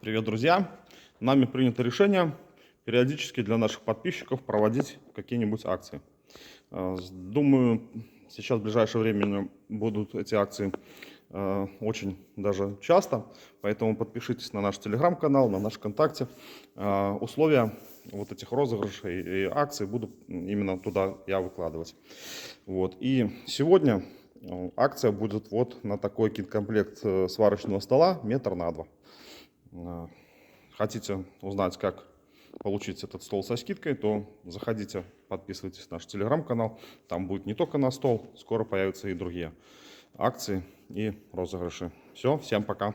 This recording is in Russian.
Привет, друзья! Нами принято решение периодически для наших подписчиков проводить какие-нибудь акции. Думаю, сейчас в ближайшее время будут эти акции очень даже часто, поэтому подпишитесь на наш телеграм-канал, на наш ВКонтакте. Условия вот этих розыгрышей и акций буду именно туда я выкладывать. Вот. И сегодня акция будет вот на такой кит-комплект сварочного стола 1,2 метра. Хотите узнать, как получить этот стол со скидкой, то заходите, подписывайтесь на наш телеграм-канал. Там будет не только на стол, скоро появятся и другие акции и розыгрыши. Все, всем пока.